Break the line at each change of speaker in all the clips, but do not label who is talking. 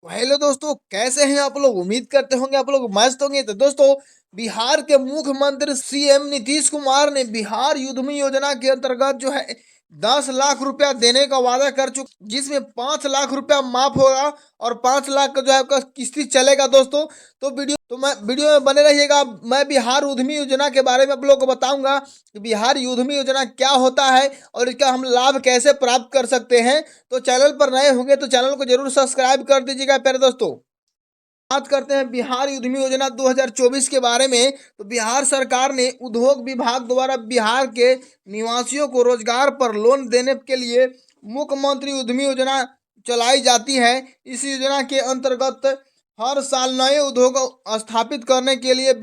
Hello दोस्तों, कैसे हैं आप लोग। उम्मीद करते होंगे आप लोग मस्त होंगे। तो दोस्तों, बिहार के मुख्यमंत्री सीएम नीतीश कुमार ने बिहार युद्धमी योजना के अंतर्गत जो है 10 लाख रुपया देने का वादा कर चुके, जिसमें 5 लाख रुपया माफ होगा और 5 लाख का जो है आपका किस्ती चलेगा दोस्तों। तो वीडियो में बने रहिएगा। मैं बिहार युद्धमी योजना के बारे में आप लोगों को बताऊंगा कि बिहार युद्धमी योजना क्या होता है और इसका हम लाभ कैसे प्राप्त कर सकते हैं। तो चैनल पर नए होंगे तो चैनल को जरूर सब्सक्राइब कर दीजिएगा प्यारे दोस्तों। बात करते हैं बिहार युद्धमी योजना 2024 के बारे में। तो बिहार सरकार ने उद्योग विभाग द्वारा बिहार के निवासियों को रोजगार पर लोन देने के लिए मुख्यमंत्री उद्यमी योजना चलाई जाती है। इस योजना के अंतर्गत हर साल नए उद्योग स्थापित करने के लिए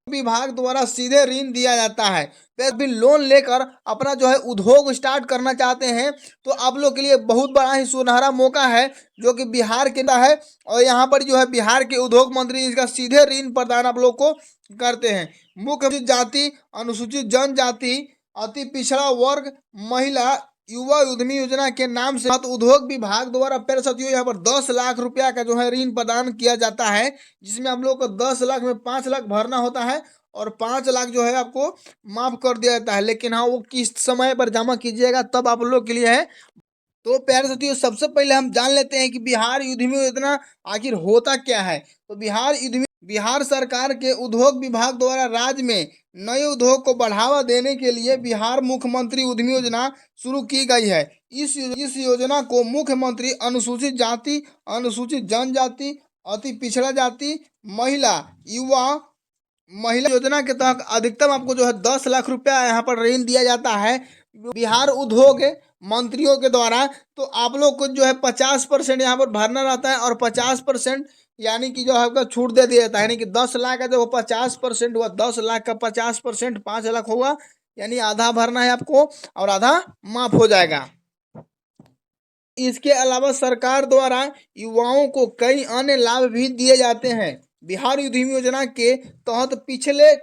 विभाग द्वारा सीधे ऋण दिया जाता है। वे भी लोन लेकर अपना जो है उद्योग स्टार्ट करना चाहते हैं तो आप लोग के लिए बहुत बड़ा ही सुनहरा मौका है, जो कि बिहार के है। और यहाँ पर जो है बिहार के उद्योग मंत्री इसका सीधे ऋण प्रदान आप लोग को करते हैं। मुख्य जाति, अनुसूचित जनजाति, अति पिछड़ा वर्ग, महिला, युवा उद्यमी योजना के नाम से उद्योग विभाग द्वारा प्यारे साथियों यहाँ पर 10 लाख रुपया का जो है ऋण प्रदान किया जाता है, जिसमें हम लोग को 10 लाख में 5 लाख भरना होता है और 5 लाख जो है आपको माफ कर दिया जाता है। लेकिन हाँ, वो किस समय पर जमा कीजिएगा तब आप लोग के लिए है। तो प्यारे साथियों, सबसे पहले हम जान लेते हैं कि बिहार युद्धमी योजना आखिर होता क्या है। तो बिहार सरकार के उद्योग विभाग द्वारा राज्य में नए उद्योग को बढ़ावा देने के लिए बिहार मुख्यमंत्री उद्यमी योजना शुरू की गई है। इस योजना को मुख्यमंत्री अनुसूचित जाति, अनुसूचित जनजाति, अति पिछड़ा जाति, महिला, युवा, महिला योजना के तहत अधिकतम आपको जो है 10 लाख रुपया यहाँ पर ऋण दिया जाता है बिहार उद्योग मंत्रियों के द्वारा। तो आप लोग को जो है 50% यहाँ पर भरना रहता है और 50% यानी कि जो है आपका छूट दे दिया जाता है। यानी कि 10 लाख का जो 50% हुआ, 10 लाख का 50% 5 लाख होगा, यानी आधा भरना है आपको और आधा माफ हो जाएगा। इसके अलावा सरकार द्वारा युवाओं को कई अन्य लाभ भी दिए जाते हैं। बिहार युद्धमी योजना के तहत पिछले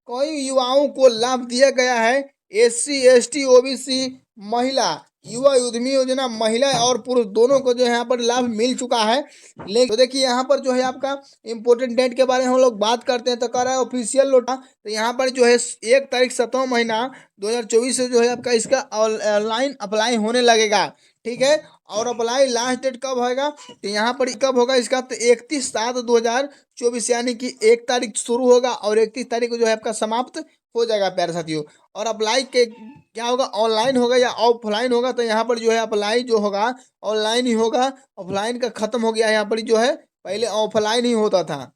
कई युवाओं को लाभ दिया गया है। SC ST OBC, महिला, युवा उद्यमी योजना महिला और पुरुष दोनों को जो है यहाँ पर लाभ मिल चुका है। लेकिन तो देखिए यहाँ पर जो है आपका इम्पोर्टेंट डेट के बारे में हम लोग बात करते हैं। तो कह रहा है ऑफिशियल नोटा, तो यहाँ पर जो है 1 तारीख 7वां महीना 2024 से जो है आपका इसका ऑनलाइन अप्लाई होने लगेगा। ठीक है, और अप्लाई लास्ट डेट कब होगा, तो यहाँ पर कब होगा इसका, तो 31/7/2024 यानी कि 1 तारीख शुरू होगा और 31 तारीख को जो है आपका समाप्त हो जाएगा प्यारे साथियों। और अप्लाई के क्या होगा, ऑनलाइन होगा या ऑफलाइन होगा, तो यहाँ पर जो है अप्लाई जो होगा ऑनलाइन ही होगा। ऑफलाइन का खत्म हो गया, यहाँ पर जो है पहले ऑफलाइन ही होता था।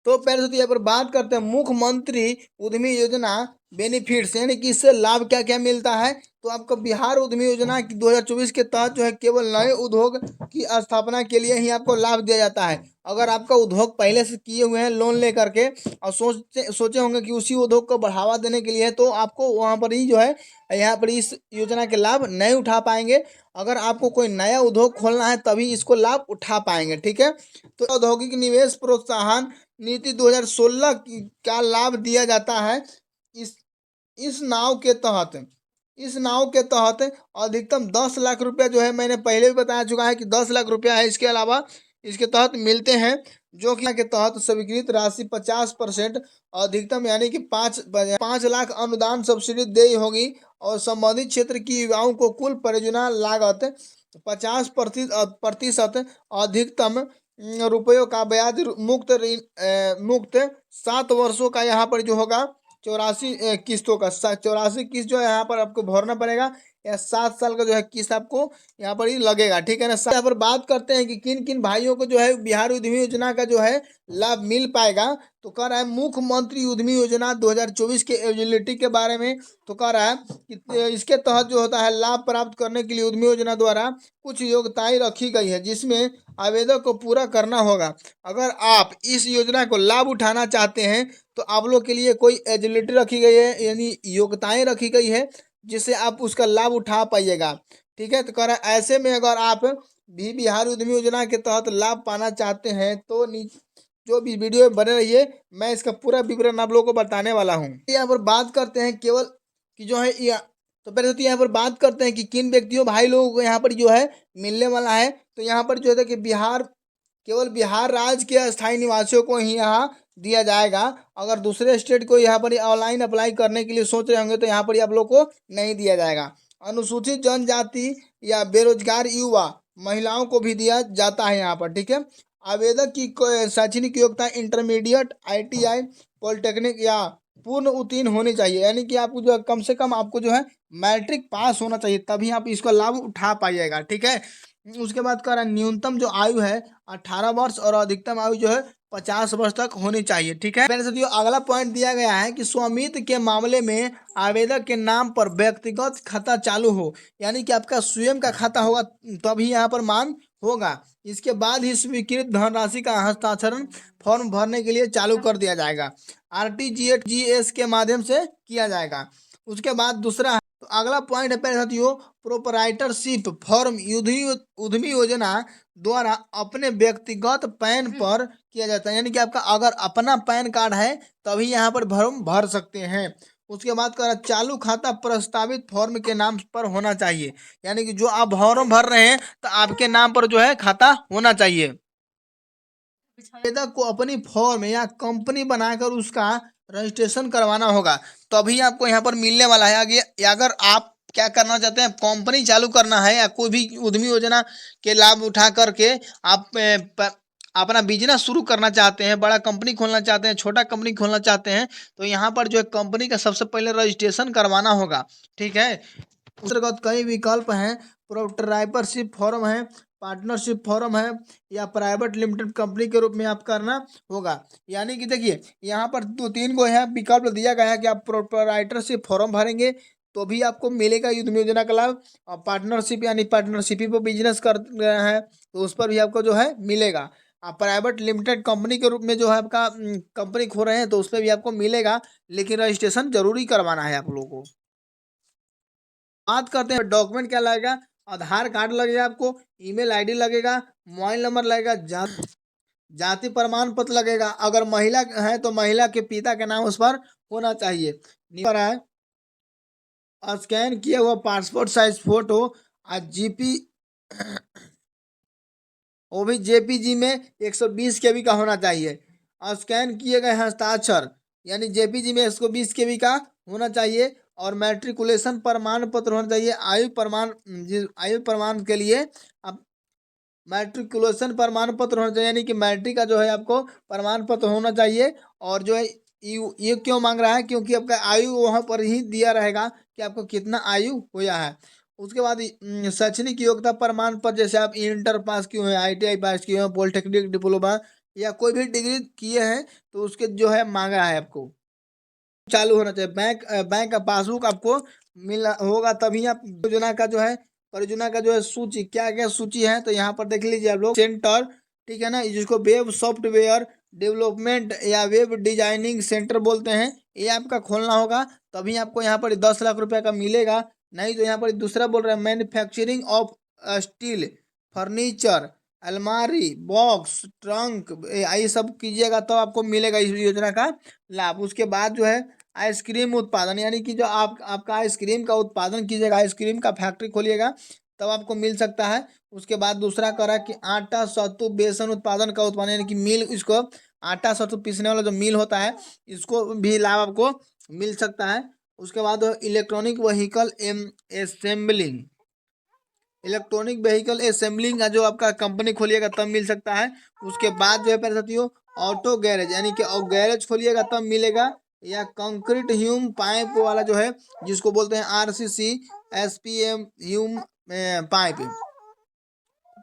तो पहले तो यहाँ पर बात करते हैं मुख्यमंत्री उद्यमी योजना बेनिफिट्स, यानी कि इससे लाभ क्या क्या मिलता है। तो आपको बिहार उद्यमी योजना की 2024 के तहत जो है केवल नए उद्योग की स्थापना के लिए ही आपको लाभ दिया जाता है। अगर आपका उद्योग पहले से किए हुए हैं लोन ले करके और सोचे होंगे कि उसी उद्योग को बढ़ावा देने के लिए, तो आपको वहाँ पर ही जो है यहाँ पर इस योजना के लाभ नहीं उठा पाएंगे। अगर आपको कोई नया उद्योग खोलना है तभी इसको लाभ उठा पाएंगे। ठीक है, तो औद्योगिक निवेश प्रोत्साहन नीति 2016 का लाभ दिया जाता है। इस इस नाव के तहत अधिकतम 10 लाख रुपया जो है, मैंने पहले भी बताया चुका है कि 10 लाख रुपया है। इसके अलावा इसके तहत मिलते हैं, जो कि के तहत स्वीकृत राशि 50% अधिकतम यानी कि 5 लाख अनुदान सब्सिडी देय होगी और संबंधित क्षेत्र की युवाओं को कुल परियोजना लागत 50% अधिकतम रुपयों का ब्याज मुक्त 7 वर्षों का यहाँ पर जो होगा 84 किस्तों का 84 किस्त जो है यहाँ पर आपको भरना पड़ेगा, या 7 साल का जो है किस्त आपको यहाँ पर ही लगेगा। ठीक है ना। यहाँ पर बात करते हैं कि किन किन भाइयों को जो है बिहार उद्यमी योजना का जो है लाभ मिल पाएगा। तो कह रहा है मुख्यमंत्री उद्यमी योजना 2024 के एलिजिबिलिटी के बारे में। तो कह रहा है कि इसके तहत जो होता है लाभ प्राप्त करने के लिए उद्यमी योजना द्वारा कुछ योग्यताएं रखी गई है, जिसमें आवेदक को पूरा करना होगा। अगर आप इस योजना को लाभ उठाना चाहते हैं तो आप लोग के लिए कोई एलिजिबिलिटी रखी गई है, यानी योग्यताएं रखी गई है जिससे आप उसका लाभ उठा पाइएगा। ठीक है, तो कह रहा है ऐसे में अगर आप भी बिहार उद्यमी योजना के तहत लाभ पाना चाहते हैं तो जो भी वीडियो में बने रहिए, मैं इसका पूरा विवरण आप लोगों को बताने वाला हूँ। यहाँ पर बात करते हैं केवल कि जो है तो पहले तो यहाँ पर बात करते हैं कि किन व्यक्तियों भाई लोगों को यहाँ पर जो है मिलने वाला है। तो यहाँ पर जो है कि बिहार, केवल बिहार राज्य के अस्थायी निवासियों को ही यहाँ दिया जाएगा। अगर दूसरे स्टेट को यहाँ पर ऑनलाइन अप्लाई करने के लिए सोच रहे होंगे तो यहाँ पर आप लोग को नहीं दिया जाएगा। अनुसूचित जनजाति या बेरोजगार युवा महिलाओं को भी दिया जाता है यहाँ पर, ठीक है। आवेदक की शैक्षणिक योग्यता इंटरमीडिएट, ITI, पॉलिटेक्निक या पूर्ण उत्तीर्ण होनी चाहिए, यानी कि आपको जो है कम से कम आपको जो है मैट्रिक पास होना चाहिए, तभी आप इसका लाभ उठा पाइएगा, ठीक है। उसके बाद कह रहा है न्यूनतम जो आयु है 18 वर्ष और अधिकतम आयु जो है 50 वर्ष तक होनी चाहिए, ठीक है। मेरे साथियों अगला पॉइंट दिया गया है कि स्वामित्व के मामले में आवेदक के नाम पर व्यक्तिगत खाता चालू हो, यानी कि आपका स्वयं का खाता होगा तभी यहाँ पर मान होगा। इसके बाद ही स्वीकृत धनराशि का हस्तांतरण फॉर्म भरने के लिए चालू कर दिया जाएगा। RTGS के माध्यम से किया जाएगा। उसके बाद दूसरा तो अगला पॉइंट है पहले साथियों प्रोपराइटरशिप फॉर्म उद्यमी योजना द्वारा अपने व्यक्तिगत पैन पर किया जाता है, यानी कि आपका अगर अपना पैन कार्ड है तभी यहाँ पर फॉर्म भर सकते हैं। उसके बाद कह रहा चालू खाता प्रस्तावित फॉर्म के नाम पर होना चाहिए, यानी कि जो आप फॉर्म भर रहे हैं तो आपके नाम पर जो है खाता होना चाहिए। आवेदक को अपनी फॉर्म या कंपनी बनाकर उसका रजिस्ट्रेशन करवाना होगा, तभी आपको यहाँ पर मिलने वाला है। आगे अगर आप क्या करना चाहते हैं, कंपनी चालू करना है या कोई भी उद्यमी योजना के लाभ उठा करके आप अपना बिजनेस शुरू करना चाहते हैं, बड़ा कंपनी खोलना चाहते हैं, छोटा कंपनी खोलना चाहते हैं, तो यहाँ पर जो है कंपनी का सबसे पहले रजिस्ट्रेशन करवाना होगा, ठीक है। अंतर्गत कई विकल्प हैं, प्रोप्राइटरशिप फॉर्म है, पार्टनरशिप फॉर्म है या प्राइवेट लिमिटेड कंपनी के रूप में आप करना होगा। यानी कि देखिए यहाँ पर 2-3 को है विकल्प दिया गया है कि आप प्रोप्राइटरशिप फॉर्म भरेंगे तो भी आपको मिलेगा युद्ध योजना का लाभ, और पार्टनरशिप यानी पार्टनरशिप पर बिजनेस कर रहे हैं तो उस पर भी आपको जो है मिलेगा। आप प्राइवेट लिमिटेड कंपनी के रूप में जो है आपका कंपनी खोल रहे हैं तो उस पर भी आपको मिलेगा, लेकिन रजिस्ट्रेशन जरूरी करवाना है आप लोगों को। बात करते हैं डॉक्यूमेंट क्या लगेगा, आधार कार्ड लगेगा आपको, ईमेल आईडी लगेगा, मोबाइल नंबर लगेगा, जाति प्रमाण पत्र लगेगा, अगर महिला है तो महिला के पिता के नाम उस पर होना चाहिए। स्कैन किया हुआ पासपोर्ट साइज फोटो GP वो भी JPG में 120 KB का होना चाहिए। स्कैन किए गए हस्ताक्षर यानी JPG में 120 KB का होना चाहिए, और मैट्रिकुलेशन प्रमाण पत्र होना चाहिए। आयु प्रमाण के लिए आप मैट्रिकुलेशन प्रमाण पत्र होना चाहिए, यानी कि मैट्रिक का जो है आपको प्रमाण पत्र होना चाहिए। और जो है ये क्यों मांग रहा है, क्योंकि आपका आयु वहाँ पर ही दिया रहेगा कि आपको कितना आयु हुआ है। उसके बाद शैक्षणिक योग्यता प्रमाण पत्र, जैसे आप इंटर पास किए हैं, ITI पास किए हैं, पॉलिटेक्निक डिप्लोमा या कोई भी डिग्री किए हैं तो उसके जो है मांगा है आपको चालू होना चाहिए। बैंक का पासबुक आपको मिला होगा तभी आप योजना का जो है परियोजना का जो है सूची क्या क्या सूची है तो यहाँ पर देख लीजिए आप लोग। सेंटर, ठीक है ना, जिसको वेब सॉफ्टवेयर डेवलपमेंट या वेब डिजाइनिंग सेंटर बोलते हैं, ये आपका खोलना होगा तभी आपको यहाँ पर 10 लाख रुपए का मिलेगा। नहीं तो यहाँ पर दूसरा बोल रहे हैं मैन्युफैक्चरिंग ऑफ स्टील, फर्नीचर, अलमारी, बॉक्स, ट्रंक, ये सब कीजिएगा तो आपको मिलेगा इस योजना का लाभ। उसके बाद जो है आइसक्रीम उत्पादन, यानी कि जो आपका आइसक्रीम का उत्पादन कीजिएगा, आइसक्रीम का फैक्ट्री खोलिएगा तब आपको मिल सकता है। उसके बाद दूसरा करा कि आटा सत्तू बेसन उत्पादन का उत्पादन, यानी कि मिल, इसको आटा सत्तू पीसने वाला जो मिल होता है इसको भी लाभ आपको मिल सकता है। उसके बाद electronic vehicle assembling, electronic vehicle assembling का जो आपका कंपनी खोलिएगा तब मिल सकता है। उसके बाद जो है पहले साथियों ऑटो गैरेज, यानी कि गैरेज खोलिएगा तब मिलेगा, या कंक्रीट ह्यूम पाइप वाला जो है जिसको बोलते हैं RCC SPM ह्यूम पाइप।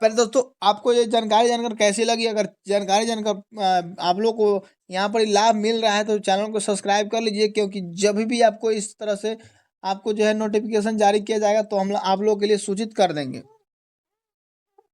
पहले दोस्तों आपको ये जानकारी जानकर कैसी लगी, अगर जानकारी जानकर आप लोग को यहाँ पर लाभ मिल रहा है तो चैनल को सब्सक्राइब कर लीजिए, क्योंकि जब भी आपको इस तरह से आपको जो है नोटिफिकेशन जारी किया जाएगा तो हम आप लोगों के लिए सूचित कर देंगे।